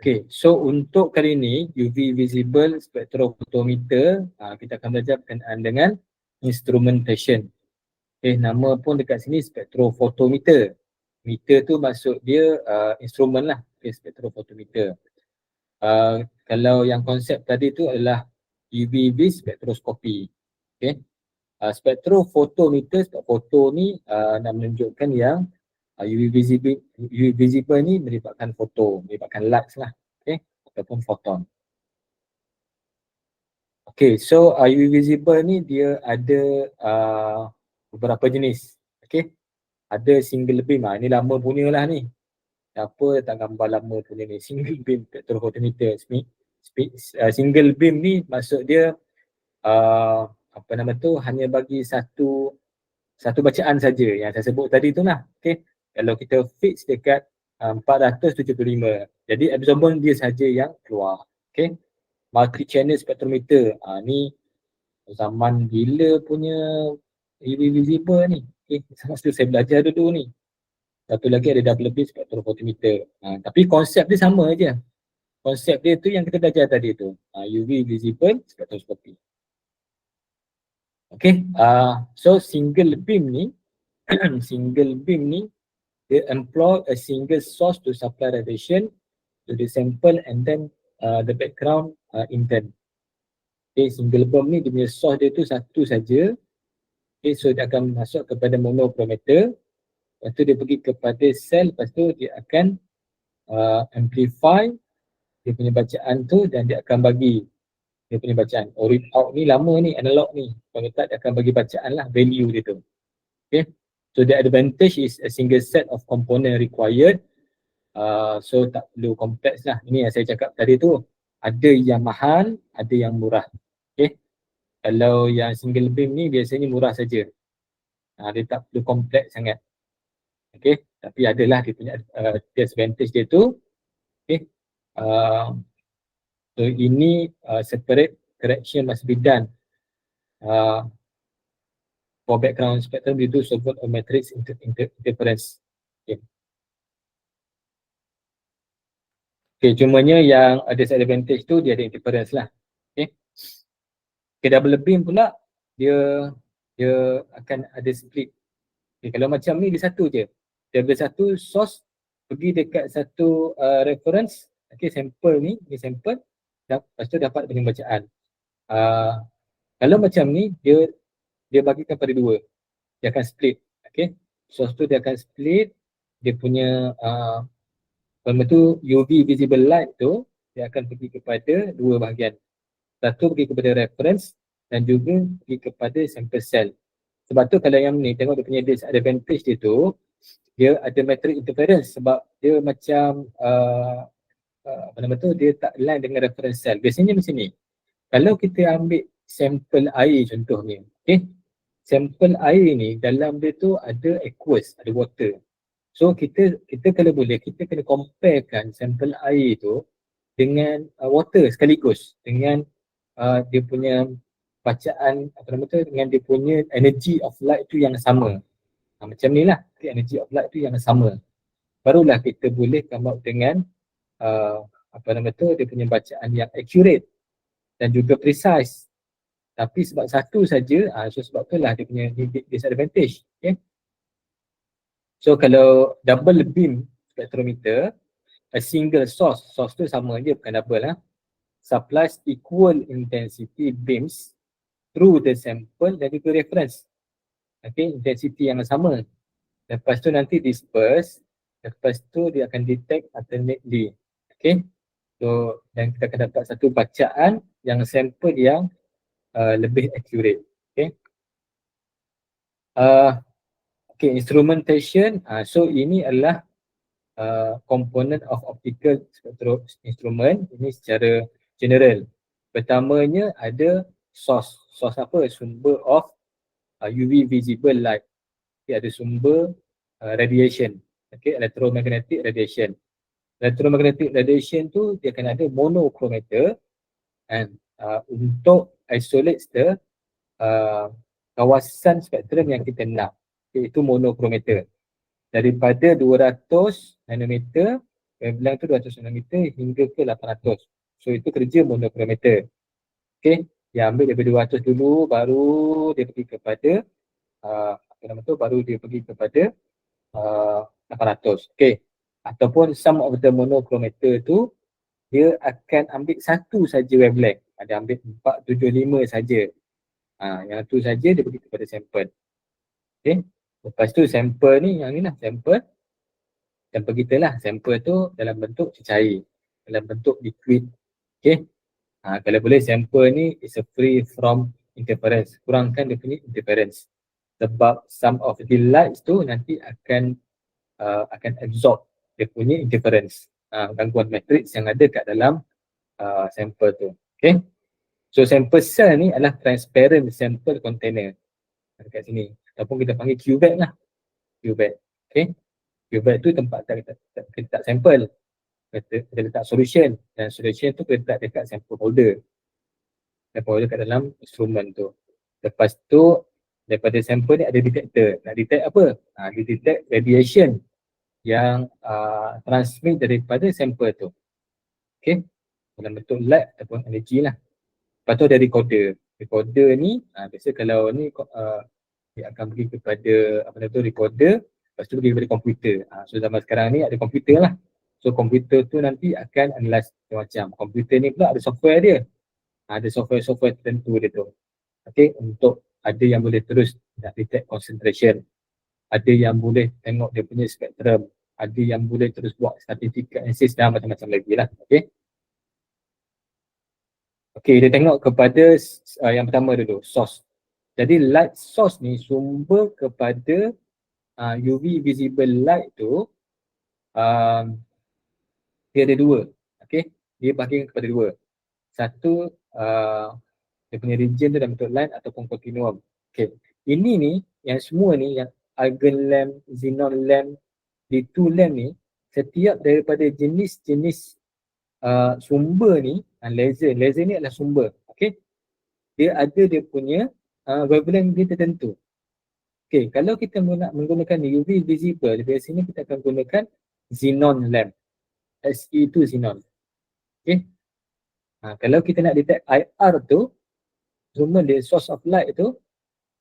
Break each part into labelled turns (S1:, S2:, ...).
S1: Okay, so untuk kali ini UV visible spectrophotometer, kita akan belajar berkenaan dengan instrumentation. Okay, nama pun dekat sini spectrophotometer. Meter tu maksud dia instrumen lah, okay, spectrophotometer. Kalau yang konsep tadi tu adalah UV spectroscopy. Okay. Spectrophotometer, foto ni nak menunjukkan yang UV visible ni melibatkan foto, melibatkan lights lah, okay, ataupun photon. Okay, so UV visible ni dia ada beberapa jenis. Okay, ada single beam, ini lama punya lah ni. Apa tak gambar lama punya ni, single beam spectrophotometer. Single beam ni maksud dia apa nama tu, hanya bagi satu bacaan saja yang saya sebut tadi tu lah. Okay. Kalau kita fix dekat 475, jadi absorbent dia saja yang keluar. Okay. Multi channel spectrometer, ni zaman gila punya UV visible ni. Okay. Masa saya belajar dulu ni. Satu lagi ada double beam spectrophotometer. Tapi konsep dia sama je. Konsep dia tu yang kita belajar tadi tu. UV visible spectroscopy. Okay. So single beam ni single beam ni they employ a single source to supply radiation to the sample and then the background intent. Okay, single beam ni dia punya source dia tu satu saja. Okay, so dia akan masuk kepada monochromator. Lepas tu dia pergi kepada sel, lepas tu dia akan amplify dia punya bacaan tu dan dia akan bagi dia punya bacaan. Read out ni lama ni, analog ni. Kalau tak dia akan bagi bacaan lah, value dia tu. Okay. So the advantage is a single set of component required. So tak perlu kompleks lah. Ini yang saya cakap tadi tu. Ada yang mahal, ada yang murah. Okay. Kalau yang single beam ni biasanya murah saja. Dia tak perlu kompleks sangat. Okay. Tapi adalah dia punya disadvantage dia tu. Okay. So ini separate correction must be done. For background spectrum we do so-called a matrix interference. Okay. Okay, cumanya yang ada disadvantage tu dia ada interference lah. Okay. Okay, double beam pula dia akan ada split. Okay, kalau macam ni dia satu je. Dia ada satu source pergi dekat satu reference. Okay, sampel ni sampel. Lepas tu dapat dengan bacaan. Kalau macam ni dia bagikan pada dua. Dia akan split. Okay. Source tu dia akan split. Dia punya apa tu UV visible light tu dia akan pergi kepada dua bahagian. Satu pergi kepada reference dan juga pergi kepada sample cell. Sebab tu kalau yang ni tengok dia punya disadvantage dia tu, dia ada matrix interference sebab dia macam apa nama tu, dia tak align dengan reference cell. Biasanya macam ni. Kalau kita ambil sampel air contohnya, okay? Sampel air ni dalam dia tu ada aqueous, ada water. So kita kalau boleh kita kena comparekan sampel air tu dengan water sekaligus, dengan dia punya bacaan apa nama tu, dengan dia punya energy of light tu yang sama. Macam ni lah, energy of light tu yang sama. Barulah kita boleh come up dengan apa nama tu, dia punya bacaan yang accurate dan juga precise. Tapi sebab satu saja, so sebab itulah dia punya disadvantage. Okay? So kalau double beam spectrometer, a single source tu sama je, bukan double lah, supplies equal intensity beams through the sample dan juga reference. Okay, intensity yang sama. Lepas tu nanti disperse, lepas tu dia akan detect alternately. Okay, so dan kita akan dapat satu bacaan yang sampel yang lebih accurate. Okay. Okay, instrumentation. So ini adalah component of optical spectro instrument. Ini secara general. Pertamanya ada source. Source apa? Sumber of UV visible light. Okay, ada sumber radiation. Okay, electromagnetic radiation. Electromagnetic radiation tu dia akan ada monochromator, and untuk isolate the kawasan spektrum yang kita nak, iaitu monochromator. daripada 200 nanometer, wavelength tu 200 nanometer hingga ke 800. So itu kerja monokromator. Okay, dia ambil daripada 200 dulu, baru dia pergi kepada apa nama tu, baru dia pergi kepada 800. Okay, ataupun some of the monochromator tu dia akan ambil satu saja wavelength. Dia ambil 475 saja. Yang tu saja dia pergi kepada sample. Okay, lepas tu sample ni, yang ni lah sample kita lah. Sample tu dalam bentuk cecair, dalam bentuk liquid. Okay, kalau boleh sampel ni is a free from interference. Kurangkan dia punya interference. Sebab some of the lights tu nanti akan absorb dia punya interference, gangguan matrix yang ada kat dalam sampel tu. Okay. So sample cell ni adalah transparent sample container dekat sini. Ataupun kita panggil cuvette lah. Cuvette. Okay. Cuvette tu tempat kita letak sample. Kita letak solution, dan solution tu kita letak dekat sample holder. Sample holder kat dalam instrumen tu. Lepas tu daripada sample ni ada detector. Nak detect apa? Dia detect radiation yang transmit daripada sample tu. Okay, dalam bentuk light ataupun energy lah. Lepas tu ada recorder. Recorder ni biasa kalau ni dia akan pergi kepada apa nama tu, recorder. Lepas tu pergi kepada komputer. So zaman sekarang ni ada komputer lah. So komputer tu nanti akan analyze macam-macam. Komputer ni pula ada software dia. Ada software-software tertentu dia tu. Okay, untuk ada yang boleh terus nak detect concentration. Ada yang boleh tengok dia punya spektrum. Ada yang boleh terus buat statistik analysis dan macam-macam lagi lah. Okay. Okay, dia tengok kepada yang pertama dulu, source. Jadi light source ni sumber kepada UV visible light tu dia ada dua. Okay, dia bagi kepada dua. Satu dia punya region tu dalam bentuk line ataupun continuum. Okay, ini ni yang semua ni, yang argon lamp, xenon lamp, D2 lamp ni, setiap daripada jenis-jenis sumber ni, laser ni adalah sumber. Okay, dia ada dia punya wavelength dia tertentu. Okay, kalau kita nak menggunakan UV visible, biasanya kita akan gunakan xenon lamp. SE tu xenon. Okay, kalau kita nak detect IR tu, cuma dia source of light tu,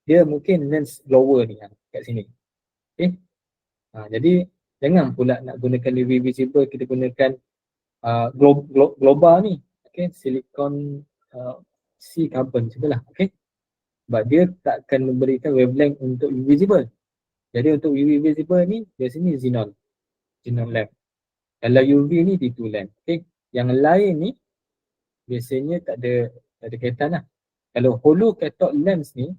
S1: dia mungkin lens blower ni kat sini. Okay, jadi jangan pula nak gunakan UV visible, kita gunakan global ni. Okay, silicon C carbon macam tu lah. Okay, sebab dia tak akan memberikan wavelength untuk UV visible. Jadi untuk UV visible ni biasanya xenon lamp. Kalau UV ni D2 lamp. Okay, yang lain ni biasanya tak ada kaitan lah. Kalau hollow cathode lens ni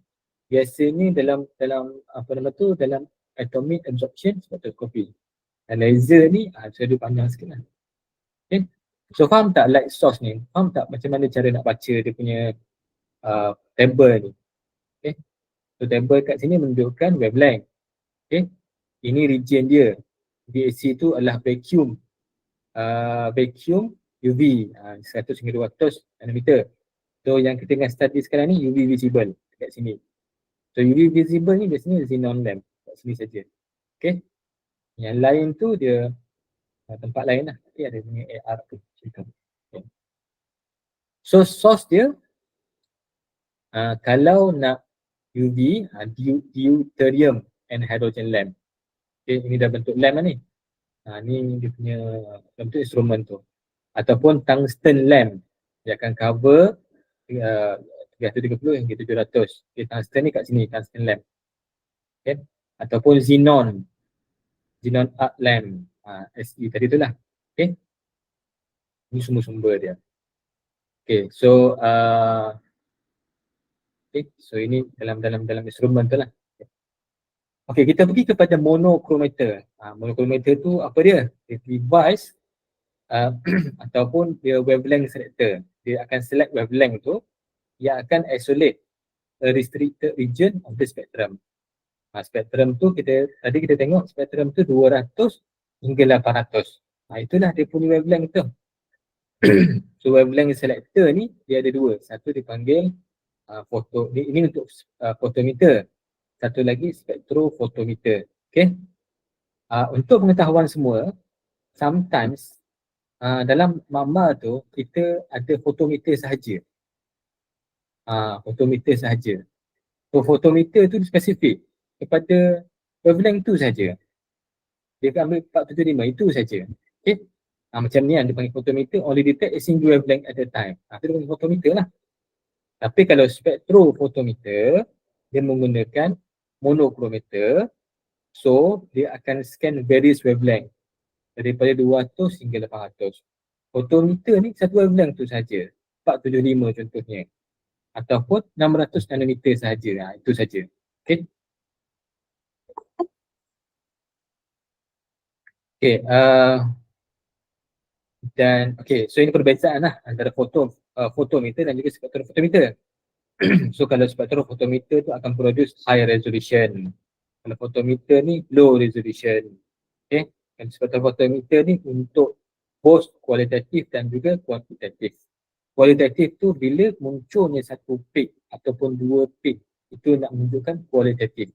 S1: biasanya dalam apa nama tu, dalam atomic absorption spectroscopy. Dan laser ni sudut panjang sikit lah. Okay, so faham tak light source ni? Faham tak macam mana cara nak baca dia punya table ni? Okay, so table kat sini menunjukkan wavelength. Okay, ini region dia. VAC tu adalah vacuum UV 100 hingga 200 nanometer. So yang kita tengah study sekarang ni UV visible kat sini. So UV visible ni biasanya xenon lamp kat sini saja. Okay, yang lain tu dia tempat lain lah. Okay, ada punya AR tu. Okay. So source dia kalau nak UV, deuterium and hydrogen lamp. Okay, ini dah bentuk lamp lah ni. Ni dia punya bentuk instrumen tu. Ataupun tungsten lamp. Dia akan cover 330 hingga 700. Okay, tungsten ni kat sini, tungsten lamp. Okay. Ataupun xenon arc lamp. SE tadi tu lah. Okay. Ini semua sumber dia. Okay, so so ini dalam instrumen tu lah. Okay, kita pergi kepada monochromator. Monochromator tu apa dia? Dia device ataupun dia wavelength selector. Dia akan select wavelength tu yang akan isolate a restricted region of the spectrum. Spektrum tu tadi kita tengok spektrum tu 200 hingga 800. Itulah dia punya wavelength tu. So wavelength selector ni dia ada dua. Satu dipanggil ini untuk photometer. Satu lagi spektrophotometer. Okay. Untuk pengetahuan semua, sometimes dalam makmal tu kita ada fotometer sahaja. Fotometer sahaja. So fotometer tu spesifik kepada wavelength tu saja. Dia akan ambil 475 itu saja. Okay. Macam ni yang dia panggil fotometer, only detect a single wavelength at a time. Itu dia panggil fotometer lah. Tapi kalau spektrofotometer, dia menggunakan monokrometer. So dia akan scan various wavelength daripada 200 hingga 800. Fotometer ni satu wavelength tu saja, 475 contohnya, ataupun 600 nanometer sahaja. Itu saja. Okay. Okay. Dan so ini perbezaan lah antara fotometer dan juga spektrofotometer. So kalau spektrofotometer tu akan produce high resolution. Kalau fotometer ni low resolution. Okay. Dan spektrofotometer ni untuk both kualitatif dan juga kuantitatif. Kualitatif tu bila munculnya satu peak ataupun dua peak, itu nak menunjukkan kualitatif.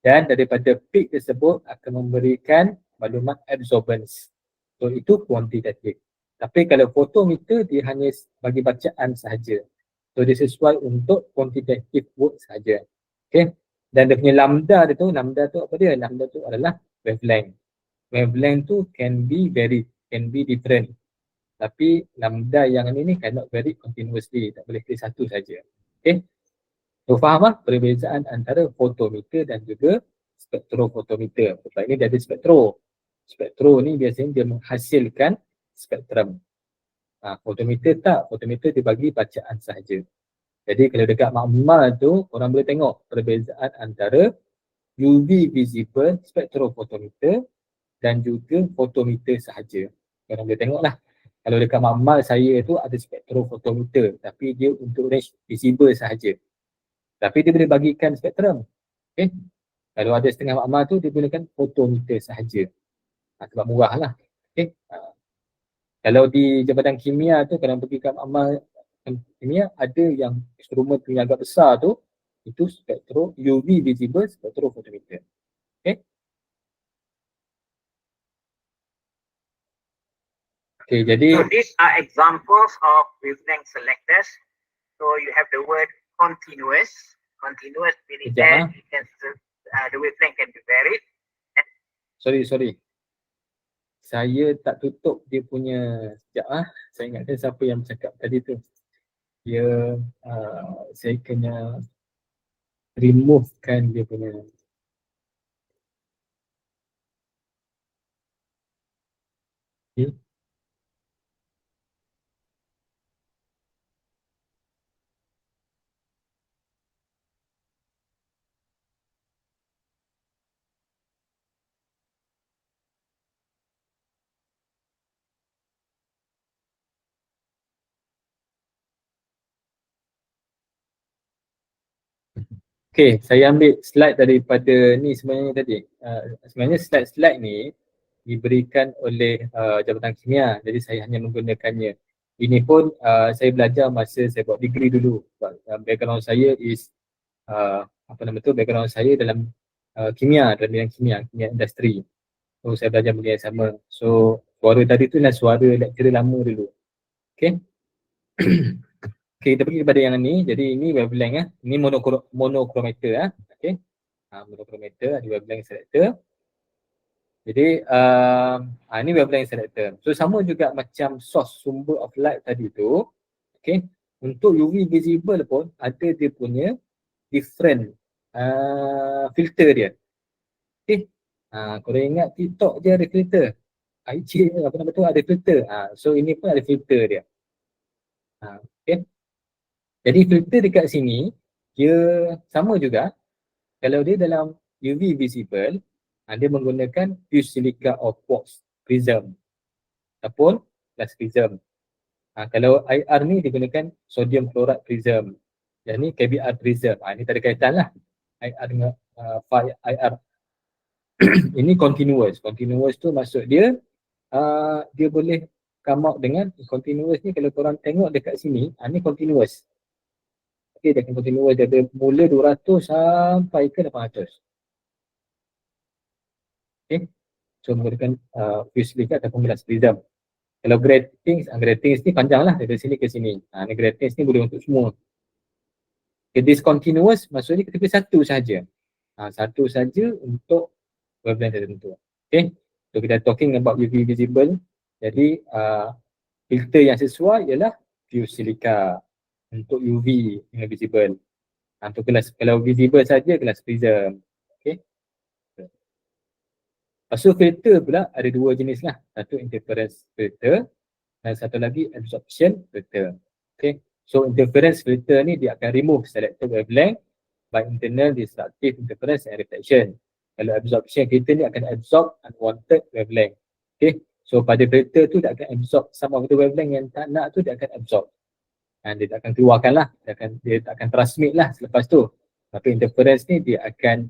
S1: Dan daripada peak tersebut akan memberikan maklumat absorbance. So itu kuantitatif. Tapi kalau fotometer dia hanya bagi bacaan sahaja. So dia sesuai untuk quantitative work sahaja. Okay. Dan dia punya lambda tu apa dia? Lambda tu adalah wavelength. Wavelength tu can be varied, can be different. Tapi lambda yang ini cannot vary continuously, tak boleh pilih satu saja. Okay. So faham lah perbezaan antara fotometer dan juga spektrofotometer. Sebab ini dia ada spektro. Spektro ni biasanya dia menghasilkan spektrum. Fotometer tak, fotometer dia bagi bacaan sahaja. Jadi kalau dekat makmal tu, orang boleh tengok perbezaan antara UV visible spektrofotometer dan juga fotometer sahaja. Orang boleh tengok lah. Kalau dekat makmal saya tu ada spektrofotometer, tapi dia untuk range visible sahaja. Tapi dia boleh bagikan spektrum. Okay. Kalau ada setengah makmal tu, dia gunakan fotometer sahaja. Sebab murah lah. Okay. Kalau di Jabatan Kimia tu, kalau pergi ke makmal kimia, ada yang instrumen tu yang agak besar tu, itu spektro UV visible spektrofotometer. Okay. Okay, jadi
S2: so these are examples of wavelength selectors. So you have the word continuous. Continuous meaning that you can, the wavelength can be varied.
S1: Sorry. Saya tak tutup dia punya, sekejap saya ingatkan siapa yang bercakap tadi tu. Dia, saya kena removekan dia punya. Okay. Okay, saya ambil slide daripada ni sebenarnya tadi. Sebenarnya slide-slide ni diberikan oleh Jabatan Kimia, jadi saya hanya menggunakannya. Ini pun saya belajar masa saya buat degree dulu. Background saya is background saya dalam kimia, dalam bidang kimia industri. So saya belajar benda yang sama. So suara tadi tu lah suara lecturer lama dulu. Okay. Okay, kita pergi kepada yang ni. Jadi ini wavelength Ini monokrometer Okay. Monokrometer ada wavelength selector. Jadi ini wavelength selector. So sama juga macam source sumber of light tadi tu. Okay. Untuk UV visible pun ada dia punya different filter dia. Okay. Kalau ingat TikTok je ada filter. IG apa nama tu ada filter. So ini pun ada filter dia. Okay. Jadi filter dekat sini dia sama juga. Kalau dia dalam UV visible, dia menggunakan fused silica or quartz prism ataupun glass prism. Kalau IR ni digunakan sodium chloride prism. Yang ni KBR prism. Ini tak ada kaitan lah. IR dengan IR. Ini continuous. Continuous tu maksud dia dia boleh come out dengan continuous ni. Kalau korang tengok dekat sini, ni continuous. Okay, dia akan continuous. Dia ada mula 200 sampai ke 800. Okay. So menggunakan fused silica ataupun gelas prism. Kalau gratings ni panjang lah dari sini ke sini. Ni gratings ni boleh untuk semua. Discontinuous maksudnya kita pilih satu saja. Satu saja untuk wavelength tertentu. Okay. So kita talking about UV visible. Jadi filter yang sesuai ialah fused silica untuk UV yang visible. Untuk kelas, kalau visible saja kelas prism. Okay. Lepas tu filter pula ada dua jenis lah. Satu interference filter dan satu lagi absorption filter. Okay. So interference filter ni dia akan remove selected wavelength by internal disruptive interference and reflection. Kalau absorption filter ni akan absorb unwanted wavelength. Okay. So pada filter tu dia akan absorb some of the wavelength yang tak nak tu dia akan absorb. Dan dia tak akan keluarkan lah. Dia tak akan transmit lah selepas tu. Tapi interference ni dia akan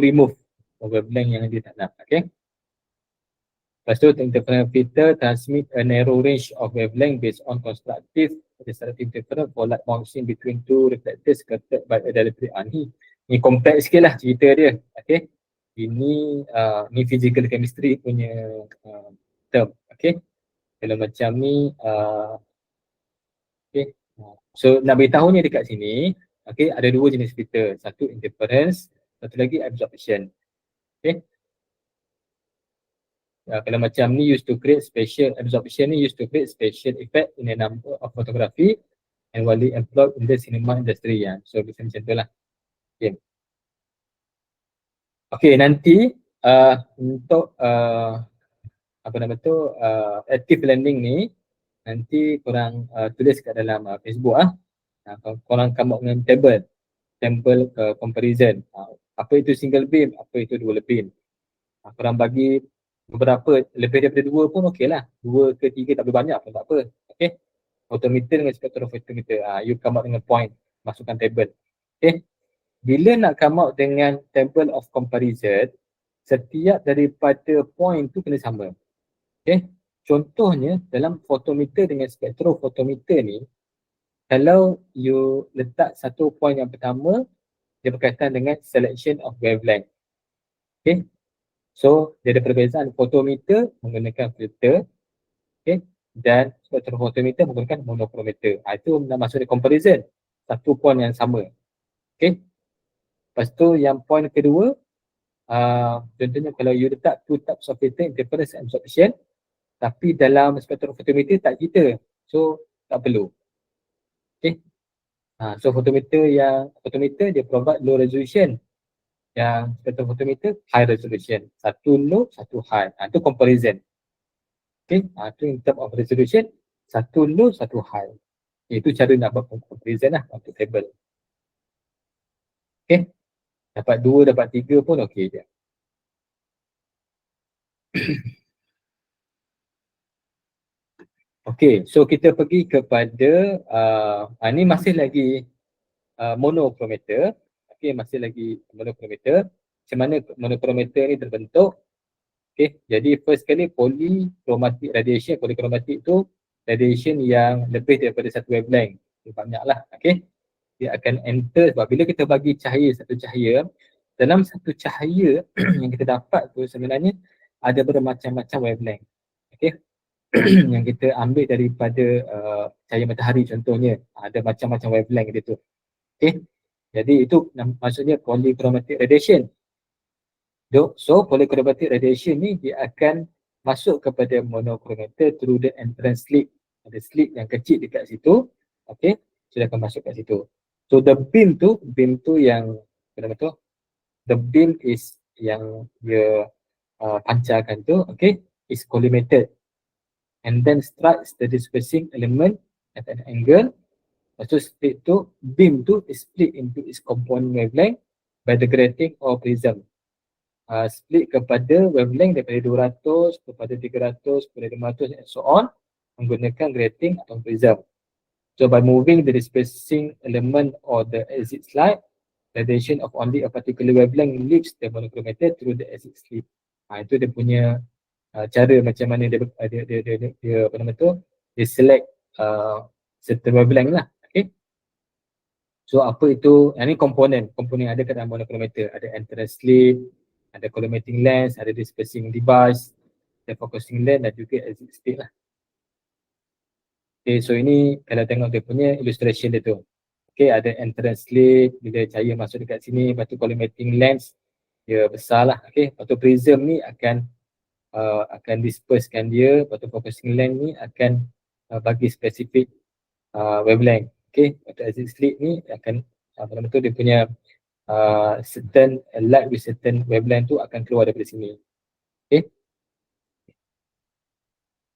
S1: remove wavelength yang dia tak nak. Okay. Lepas tu interference filter transmit a narrow range of wavelength based on constructive disruptive interference for light bouncing between two reflectors scattered by a dielectric. Ni kompleks sikit lah cerita dia. Okay. Ini ni physical chemistry punya term. Okay. Kalau macam ni okay. So nak beritahu ni dekat sini, okay, ada dua jenis filter. Satu interference, satu lagi absorption. Okay. Kalau macam ni used to create spatial absorption ni used to create spatial effect in a number of photography and widely employed in the cinema industry. So bisa macam tu lah. Okay. Okay, nanti untuk apa nama tu active learning ni nanti korang tulis kat dalam Facebook korang come up dengan table comparison. Apa itu single beam, apa itu dual beam. Korang bagi beberapa, lebih daripada dua pun okey lah. 2 ke 3 tak boleh banyak pun tak apa. Okay. Photometer dengan spectrophotometer. You come out dengan point, masukkan table. Okay. Bila nak come out dengan table of comparison, setiap daripada point tu kena sama. Okay. Contohnya dalam photometer dengan spectrophotometer ni, kalau you letak satu point yang pertama, dia berkaitan dengan selection of wavelength. Okay. So, dia ada perbezaan photometer menggunakan filter, okay, dan spectrophotometer menggunakan monochrometer. Itu nak masuk di comparison. Satu point yang sama. Okay. Lepas tu yang point kedua, contohnya kalau you letak two types of filter, interference and absorption, tapi dalam spectrophotometer tak cerita. So, tak perlu. Okay. So, photometer dia provide low resolution. Yang spectrophotometer high resolution. Satu low, satu high. Itu comparison. Okay. Itu in term of resolution. Satu low, satu high. Itu cara nak buat comparison lah untuk table. Okay. Dapat 2, dapat 3 pun okey je. Okay. So kita pergi kepada ni masih lagi monochrometer. Okay. Masih lagi monochrometer. Macam mana monochrometer ni terbentuk? Okay, jadi first kali polychromatic radiation. Polychromatic tu radiation yang lebih daripada satu wavelength. Banyak lah, okay. Dia akan enter sebab bila kita bagi satu cahaya, dalam satu cahaya yang kita dapat tu sebenarnya ada bermacam-macam wavelength. Okay. Yang kita ambil daripada cahaya matahari contohnya. Ada macam-macam wavelength dia tu. Okay. Jadi itu maksudnya polychromatic radiation. So polychromatic radiation ni dia akan masuk kepada monochrometer through the entrance slit. Ada slit yang kecil dekat situ. Okay. So dia akan masuk kat situ. So the beam tu yang apa nama tu? The beam is yang dia pancarkan tu, okay, is collimated and then strikes the dispersing element at an angle. Lepas tu split tu, beam tu is split into its component wavelength by the grating or prism. Split kepada wavelength daripada 200 kepada 300 kepada 500 and so on menggunakan grating atau prism. So by moving the dispersing element or the exit slide, radiation of only a particular wavelength leaves the monochrometer through the exit slit. Itu dia punya cara macam mana dia apa nama tu, dia select certain wavelength lah. Okay. So apa itu, ini komponen yang ada kat dalam monochrometer. Ada entrance slit, Ada collimating lens, ada dispersing device, ada focusing lens dan juga exit state lah. Okay, so ini kalau tengok dia punya illustration dia tu. Okay, ada entrance slit, bila cahaya masuk dekat sini, lepas tu collimating lens dia besar lah. Okay, lepas tu prism ni akan dispersekan dia, lepas tu focusing lens ni akan bagi spesifik wavelength. Okay, lepas tu exit slit ni akan apa nama tu, dia punya certain light with certain wavelength tu akan keluar daripada sini. Okay,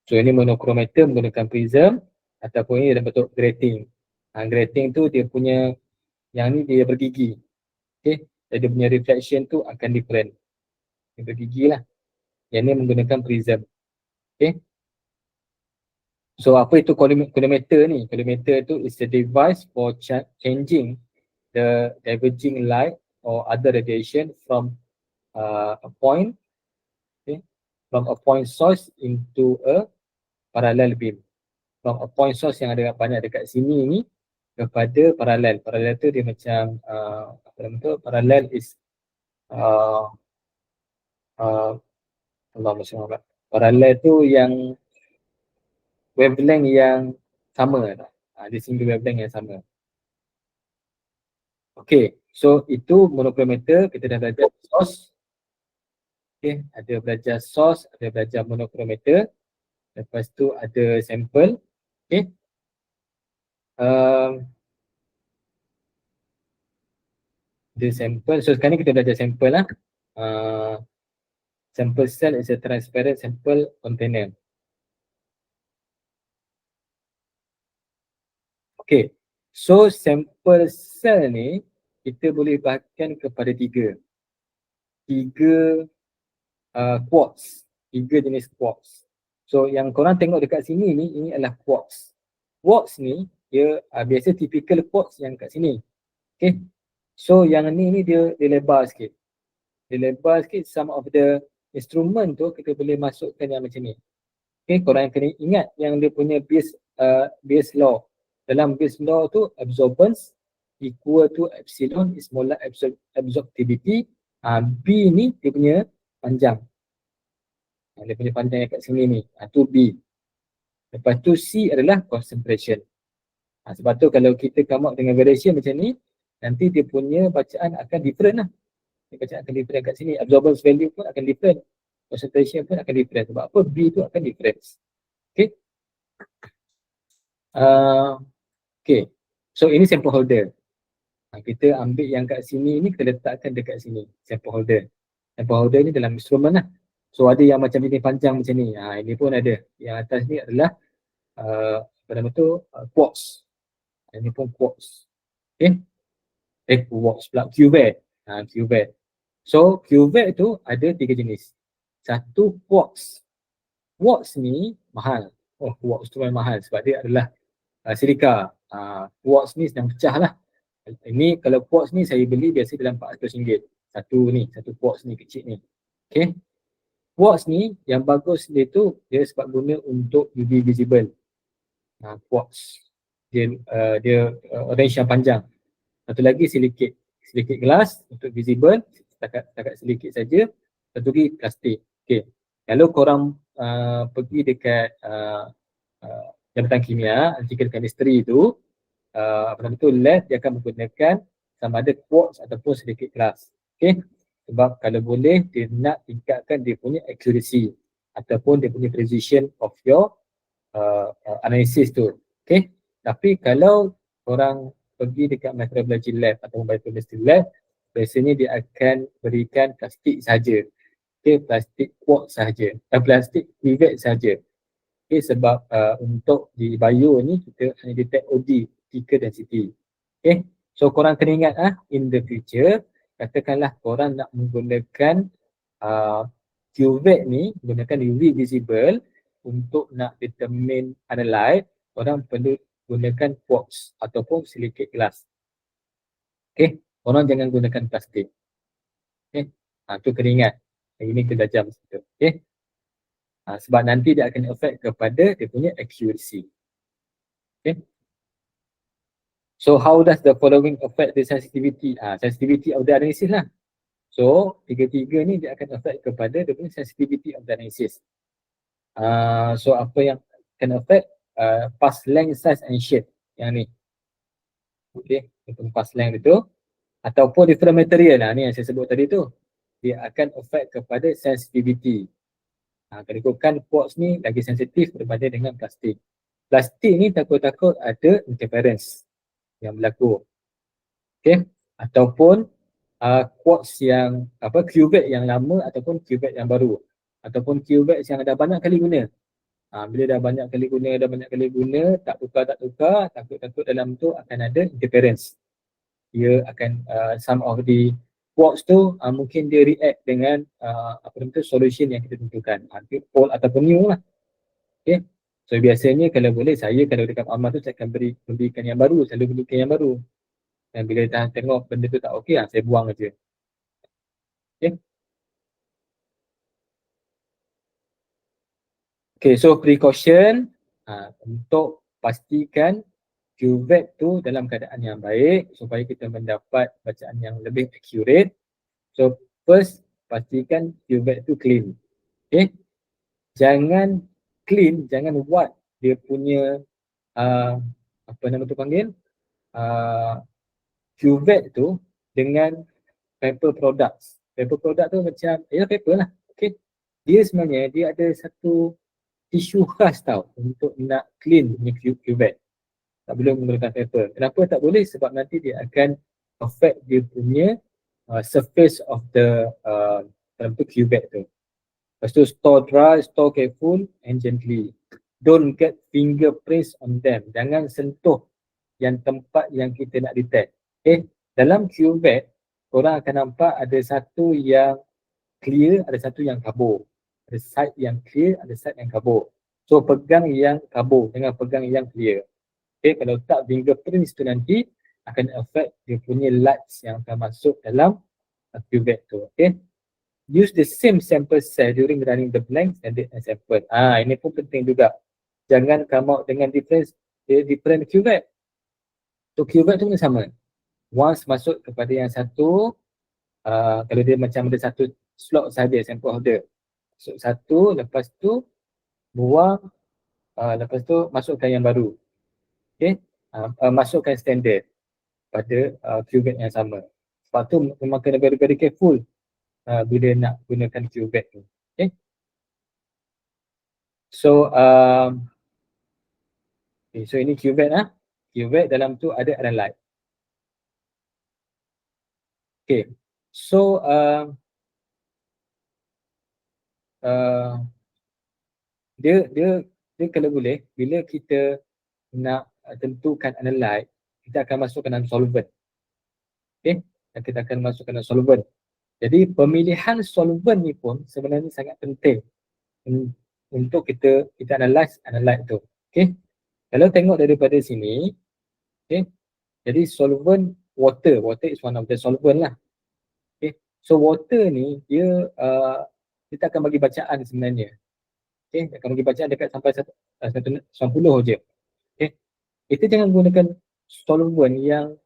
S1: so ini monochromator menggunakan prism ataupun ini dalam bentuk grating. Grating tu dia punya, yang ni dia bergigi. Okay, jadi dia punya reflection tu akan different. Dia bergigi lah. Yang ni menggunakan prism. Okay, so apa itu collimator ni? Collimator tu is a device for changing the diverging light or other radiation from a point, okay, from a point source into a parallel beam. From a point source yang ada banyak dekat sini ni kepada parallel. Parallel tu dia macam apa nama tu? Parallel is Allah SWT. Parallel tu yang wavelength yang sama tak? Dia single wavelength yang sama. Okay, so itu monochromator. Kita dah belajar source. Okay, ada belajar source, ada belajar monochromator. Lepas tu ada sample. Okay. Ada sample. So sekarang ni kita belajar sample lah. Sample cell is a transparent sample container. Okay. So sample cell ni kita boleh bahagikan kepada tiga quartz. Tiga jenis quartz. So yang korang tengok dekat sini ni, ini adalah quartz. Quartz ni dia biasa typical quartz yang kat sini. Okay. So yang ni dia lebar sikit. Dia lebar sikit. Some of the instrument tu kita boleh masukkan yang macam ni. Okay, korang kena ingat yang dia punya base law. Dalam base law tu absorbance equal to epsilon is more like absorptivity. B ni dia punya panjang. Dia punya panjang yang kat sini ni. Tu B. Lepas tu C adalah concentration. Sebab tu kalau kita come up dengan variation macam ni, nanti dia punya bacaan akan different lah. Dia bacaan akan different kat sini. Absorbance value pun akan different. Concentration pun akan different. Sebab apa? B tu akan different. Okay. Okay. So ini sample holder. Kita ambil yang kat sini ni, kita letakkan dekat sini. Sample holder. Sample holder ni dalam instrument lah. So ada yang macam ini panjang macam ni. Ini pun ada. Yang atas ni adalah apa nama tu? Quartz. Ini pun quartz. Okay. Quartz pula. Cuvette. Cuvette. So cuvette tu ada tiga jenis. Satu quartz. Quartz ni mahal. Quartz tu memang mahal sebab dia adalah silika. Quartz ni sedang pecah lah. Ini kalau quartz ni saya beli biasa dalam RM400. Satu quartz ni kecil ni. Okay. Quartz ni yang bagus dia tu, dia sebab guna untuk UV visible. Quartz. Dia range yang panjang. Satu lagi silicate. Silicate glass untuk visible, setakat silicate saja. Satu lagi plastik. Okay. Kalau korang pergi dekat jabatan kimia, artikel chemistry tu, apa nama tu, lab dia akan menggunakan sama ada quartz ataupun silicate glass. Okay. Sebab kalau boleh dia nak tingkatkan dia punya accuracy ataupun dia punya precision of your analysis tu. Okay. Tapi kalau korang pergi dekat microbiology lab atau biochemistry lab, biasanya dia akan berikan plastik sahaja. Okay, plastik quartz sahaja. Plastik cuvette sahaja. Okay, sebab untuk di bio ni kita hanya detect OD, optical density. Okay, so korang kena ingat in the future, katakanlah korang nak menggunakan cuvette ni, menggunakan UV visible untuk nak determine analyte, korang perlu gunakan quartz ataupun silicate glass. Okay, korang jangan gunakan plastik. Okay, tu kena ingat. Ini kita belajar masa tu. Okay, sebab nanti dia akan affect kepada dia punya accuracy. Okay. So how does the following affect the sensitivity? Sensitivity of the analysis lah. So, tiga-tiga ni dia akan affect kepada the sensitivity of the analysis. So, apa yang akan affect path length, size and shape yang ni. Okay, path length itu ataupun different material lah, ni yang saya sebut tadi tu. Dia akan affect kepada sensitivity. Kalau ikutkan quartz ni lagi sensitif berbanding dengan plastik. Plastik ni takut-takut ada interference yang berlaku. Okay, ataupun quartz yang cuvette yang lama ataupun cuvette yang baru, ataupun cuvette yang dah banyak kali guna. Bila dah banyak kali guna, tak tukar, takut-takut dalam tu akan ada interference. Dia akan some of the quartz tu mungkin dia react dengan solution yang kita tentukan, old ataupun new lah. Okay, so biasanya kalau boleh saya kalau dekat amal tu saya akan berikan yang baru, selalu berikan yang baru. Dan bila dah tengok benda tu tak okey, saya buang aja. Okay. Okay, so precaution untuk pastikan cuvette tu dalam keadaan yang baik supaya kita mendapat bacaan yang lebih accurate. So first, pastikan cuvette tu clean. Okay, jangan clean, jangan buat dia punya apa nama tu panggil cuvette tu dengan paper products. Paper product tu macam paper lah. Okay, dia sebenarnya dia ada satu tisu khas tau untuk nak clean punya cuvette. Tak boleh menggunakan paper. Kenapa tak boleh? Sebab nanti dia akan affect dia punya surface of the cuvette tu. Lepas tu store dry, store careful and gently. Don't get fingerprints on them. Jangan sentuh yang tempat yang kita nak detect. Okay, dalam cuvette korang akan nampak ada satu yang clear, ada satu yang kabur. Ada side yang clear, ada side yang kabur. So pegang yang kabur, jangan pegang yang clear. Okay, kalau tak fingerprint tu nanti akan affect dia punya lights yang akan masuk dalam cuvette tu. Okay, use the same sample cell during running the blank standard and sample. Ini pun penting juga. Jangan come out dengan different cuvette. So cuvette tu pun sama. Once masuk kepada yang satu, kalau dia macam ada satu slot saja sample holder, masuk satu, lepas tu buang, lepas tu masukkan yang baru. Okay, masukkan standard pada cuvette yang sama. Sebab tu memang kena very careful bila nak gunakan cuvette tu. Okay, so so ini cuvette cuvette dalam tu ada analyte. Okay, so dia kalau boleh bila kita nak tentukan analyte, kita akan masukkan dalam solvent. Okay, kita akan masukkan dalam solvent. Jadi pemilihan solvent ni pun sebenarnya sangat penting untuk kita analyze tu. Okay, kalau tengok daripada sini, okay, jadi solvent water is one of the solvent lah. Okay, so water ni dia kita akan bagi bacaan sebenarnya. Okay, akan bagi bacaan dekat sampai 190 je. Okay, kita jangan gunakan solvent yang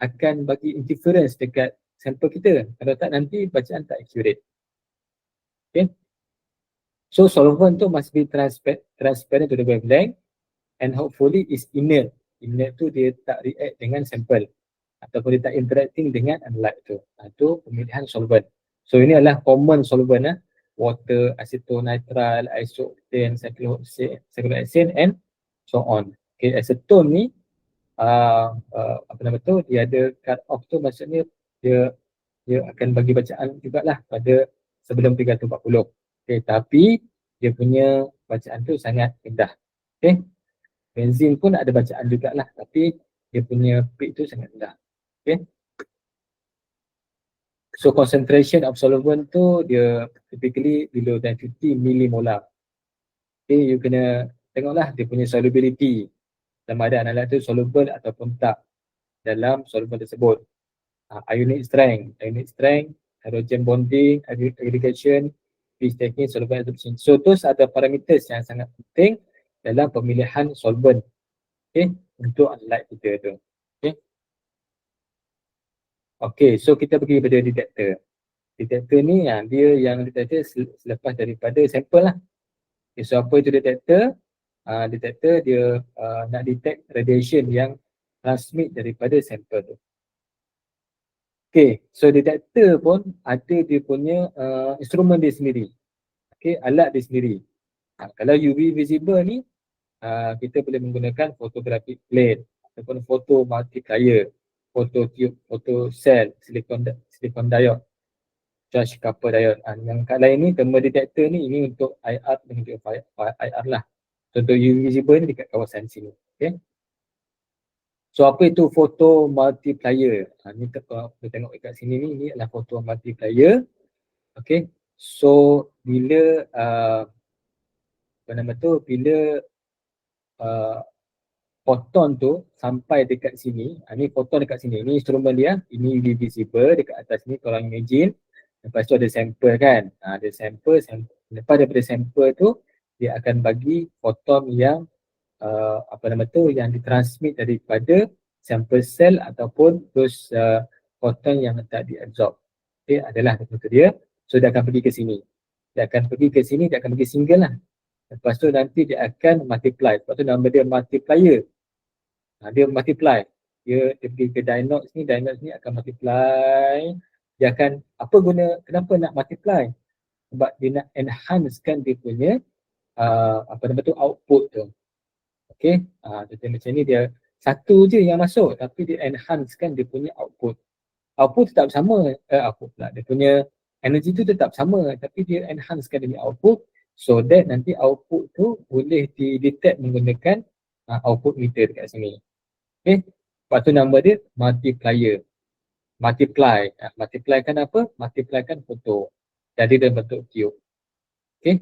S1: akan bagi interference dekat sampel kita. Kalau tak nanti bacaan tak accurate. Okay, so solvent tu must be transparent to the wavelength and hopefully is inert. Inert tu dia tak react dengan sampel ataupun dia tak interacting dengan analyte tu. Itu pemilihan solvent. So ini adalah common solvent water, acetonitrile, isooctane, cyclohexane and so on. Okay, acetone ni apa nama tu, dia ada cut off tu, maksudnya dia akan bagi bacaan jugalah pada sebelum 340. Okay, tapi dia punya bacaan tu sangat rendah. Okay, benzin pun ada bacaan jugalah, tapi dia punya peak tu sangat rendah. Okay, so concentration of solvent tu dia typically below than 50 millimolar. Okay, you kena tengoklah dia punya solubility, sama ada analyte tu soluble ataupun tak dalam solvent tersebut. Ionic strength, hydrogen bonding, aggregation, phase taking, solvent absorption. So those are the parameters yang sangat penting dalam pemilihan solvent, okay, untuk analyte kita tu. Okay, so kita pergi pada detector. Detektor ni dia yang detektor selepas daripada sampel lah. Okay, so apa itu detektor? Detektor dia nak detect radiation yang transmit daripada sampel tu. Okay, so detektor pun ada dia punya instrumen dia sendiri. Okay, alat dia sendiri. Kalau UV visible ni, kita boleh menggunakan photographic plate ataupun photo multiplier, photo tube, photo cell, silicon diode, charge couple diode. Yang kat lain ni thermal detector ni, ini untuk IR dan untuk IR lah. So untuk UV visible ni dekat kawasan sini. Okay. So apa itu photo multiplier? Ni kita tengok dekat sini ni adalah photo multiplier. Okay. So bila apa nama tu, bila photon tu sampai dekat sini, ni photon dekat sini, ni instrumen dia, ini UV visible dekat atas ni, tolong imagine. Lepas tu ada sampel kan, ada sampel, lepas daripada sampel tu dia akan bagi photon yang apa nama tu, yang ditransmit daripada sampel sel ataupun those photon yang tak diabsorb. Okay, adalah betul dia. So dia akan pergi ke sini. Dia akan pergi ke sini, dia akan pergi single lah. Lepas tu nanti dia akan multiply. Lepas tu nama dia multiplier. Dia multiply. Dia pergi ke Dinox ni akan multiply. Dia akan, apa guna, kenapa nak multiply? Sebab dia nak enhancekan dia punya apa nama tu, output tu. Okay, jadi macam ni dia satu je yang masuk tapi dia enhancekan dia punya output. Output tetap sama, output pula, dia punya energy tu tetap sama tapi dia enhancekan dia punya output, so that nanti output tu boleh di-detect menggunakan output meter dekat sini. Okay, lepas tu nama dia multiplier. Multiply, multiply kan apa? Multiply kan foto. Jadi dia bentuk tube. Okay.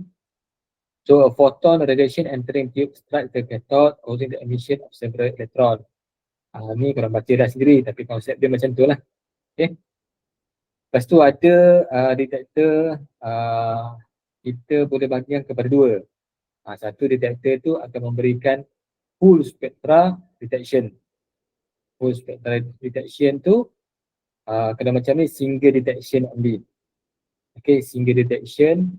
S1: So a photon radiation entering tube strikes the cathode causing the emission of several electron. Ni korang baca dah sendiri tapi konsep dia macam tu lah. Okay. Lepas tu ada detektor, kita boleh bahagikan kepada dua. Satu detektor tu akan memberikan full spectra detection. Full spectra detection tu kena macam ni, single detection only. Okay, single detection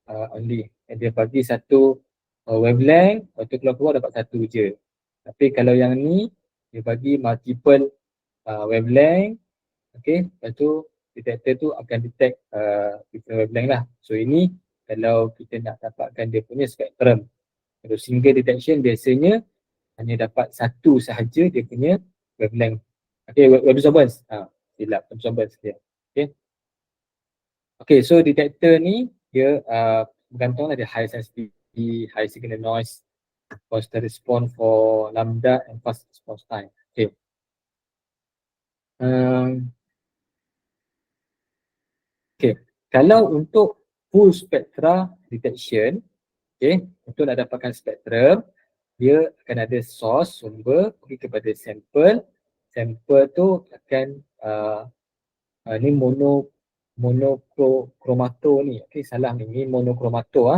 S1: only. Dia bagi satu wavelength, lepas tu keluar dapat satu je. Tapi kalau yang ni, dia bagi multiple wavelength. Okay, lepas tu detektor tu akan detect different wavelength lah. So ini kalau kita nak dapatkan dia punya spektrum. Kalau single detection biasanya hanya dapat satu sahaja dia punya wavelength. Okay, absorbance. Silap, absorbance dia. Okay. Okay, so detektor ni dia bergantung lah, dia high sensitivity, high signal noise, constant response for lambda and fast response time. Okay. Okay, kalau untuk full spectra detection, okay, untuk nak dapatkan spektrum, dia akan ada source, sumber, pergi kepada sampel. Sampel tu akan ni monochromato ni, okay, salah ni monochromato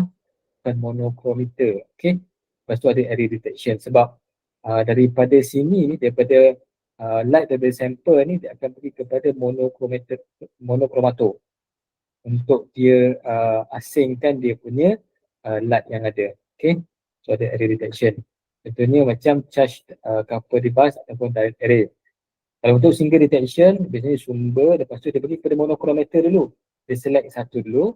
S1: bukan monokrometer, okay. Lepas tu ada area detection sebab daripada sini ni, daripada light daripada sampel ni dia akan pergi kepada monochromato untuk dia asingkan dia punya light yang ada, okay. So ada area detection. Contohnya macam charge couple device ataupun direct array. Kalau untuk single detection, biasanya sumber, lepas tu dia pergi kepada monochromator dulu. Dia select satu dulu,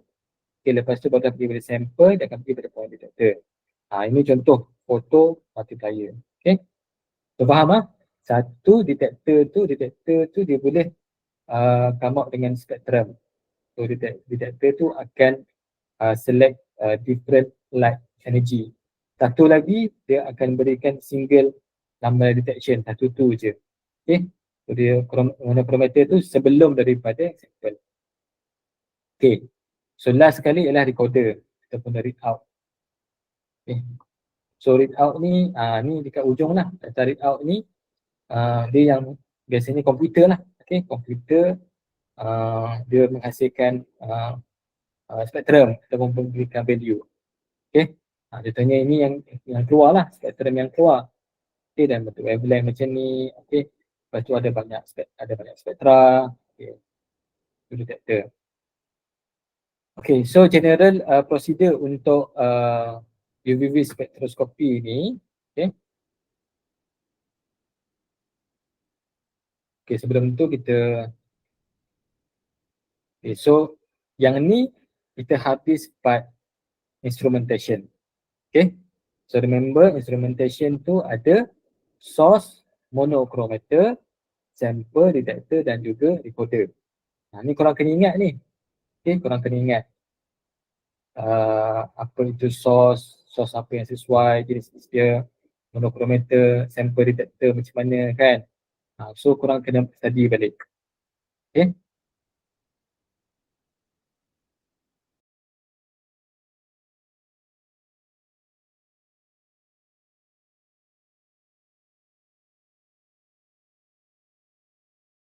S1: okay, lepas tu baru pergi pada sampel, dia akan pergi pada point detector. Ini contoh photo multiplier. Okay, so faham satu detektor tu dia boleh come out dengan spektrum. So detektor tu akan select different light energy. Satu lagi dia akan berikan single number detection, satu tu je. Okay, so dia monochromator tu sebelum daripada sampel. Okay, so last sekali ialah recorder ataupun read out. Okay, so read out ni ni dekat ujung lah. Data read out ni dia yang biasanya komputer lah. Okay, komputer dia menghasilkan spektrum ataupun memberikan value. Okay, contohnya ini yang keluar lah, spektrum yang keluar. Okay, dan bentuk wavelength macam ni. Okay, lepas tu ada banyak spektra. Okay, itu detektor. Okay, so general procedure untuk UVV spectroscopy ni, okay. Okay, sebelum tu kita, okay, so yang ni kita habis part instrumentation. Okay, so remember instrumentation tu ada source monochromator, sample detector dan juga recorder. Ni korang kena ingat ni. Okay, korang kena ingat apa itu source apa yang sesuai, jenis dia, monochromator, sample detector macam mana kan. So korang kena study balik. Okay.